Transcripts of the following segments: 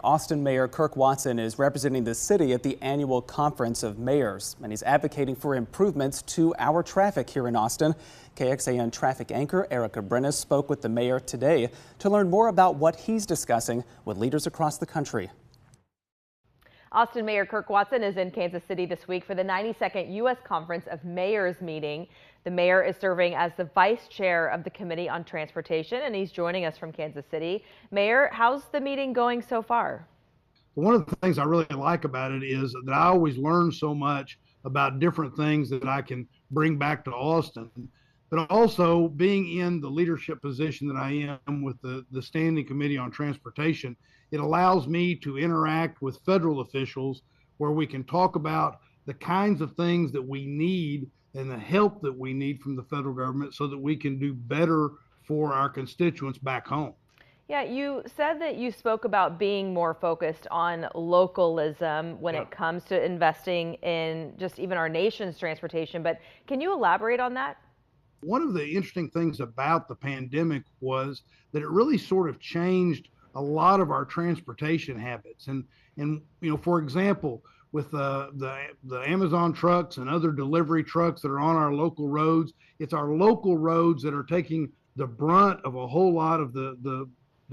Austin Mayor Kirk Watson is representing the city at the annual Conference of Mayors, and he's advocating for improvements to our traffic here in Austin. KXAN traffic anchor Erica Brennis spoke with the mayor today to learn more about what he's discussing with leaders across the country. Austin Mayor Kirk Watson is in Kansas City this week for the 92nd U.S. Conference of Mayors meeting. The mayor is serving as the vice chair of the Committee on Transportation, and he's joining us from Kansas City. Mayor, how's the meeting going so far? One of the things I really like about it is that I always learn so much about different things that I can bring back to Austin, but also being in the leadership position that I am with the Standing Committee on Transportation, it allows me to interact with federal officials where we can talk about the kinds of things that we need and the help that we need from the federal government so that we can do better for our constituents back home. Yeah, you said that you spoke about being more focused on localism when it comes to investing in just even our nation's transportation, but can you elaborate on that? One of the interesting things about the pandemic was that it really sort of changed a lot of our transportation habits. And for example, with the Amazon trucks and other delivery trucks that are on our local roads, it's our local roads that are taking the brunt of a whole lot of the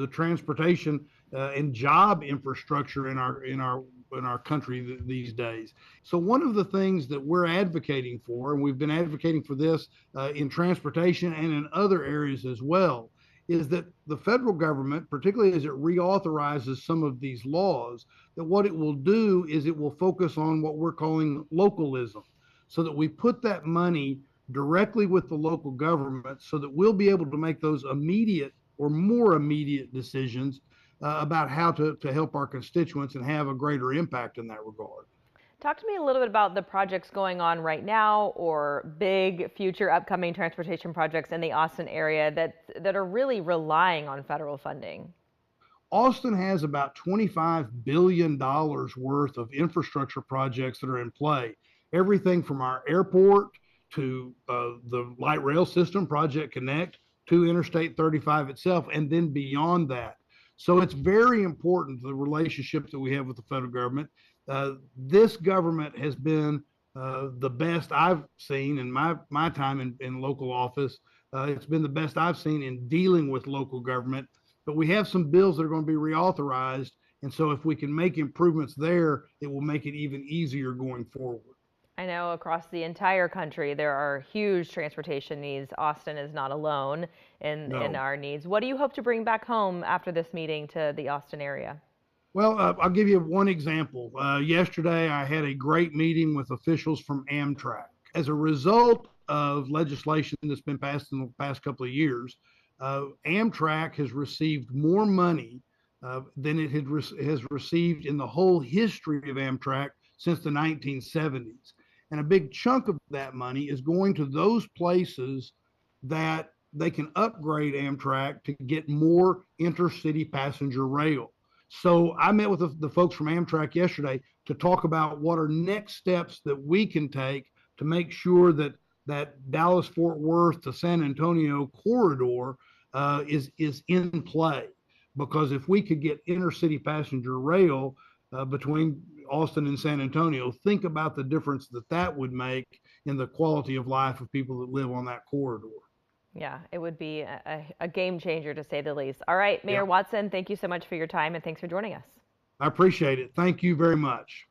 transportation and job infrastructure in our country these days. So one of the things that we're advocating for, and we've been advocating for this in transportation and in other areas as well, is that the federal government, particularly as it reauthorizes some of these laws, that what it will do is it will focus on what we're calling localism, so that we put that money directly with the local government so that we'll be able to make those immediate or more immediate decisions about how to help our constituents and have a greater impact in that regard. Talk to me a little bit about the projects going on right now or big future upcoming transportation projects in the Austin area that are really relying on federal funding. Austin has about $25 billion worth of infrastructure projects that are in play. Everything from our airport to the light rail system, Project Connect, to Interstate 35 itself, and then beyond that. So it's very important, the relationship that we have with the federal government. This government has been the best I've seen in my time in local office. It's been the best I've seen in dealing with local government. But we have some bills that are going to be reauthorized. And so if we can make improvements there, it will make it even easier going forward. I know across the entire country there are huge transportation needs. Austin is not alone in our needs. What do you hope to bring back home after this meeting to the Austin area? Well, I'll give you one example. Yesterday, I had a great meeting with officials from Amtrak. As a result of legislation that's been passed in the past couple of years, Amtrak has received more money than it has received in the whole history of Amtrak since the 1970s. And a big chunk of that money is going to those places that they can upgrade Amtrak to get more intercity passenger rail. So I met with the folks from Amtrak yesterday to talk about what are next steps that we can take to make sure that Dallas-Fort Worth to San Antonio corridor is in play. Because if we could get intercity passenger rail between Austin and San Antonio, think about the difference that would make in the quality of life of people that live on that corridor. Yeah, it would be a game changer to say the least. All right, Mayor Watson, thank you so much for your time and thanks for joining us. I appreciate it. Thank you very much.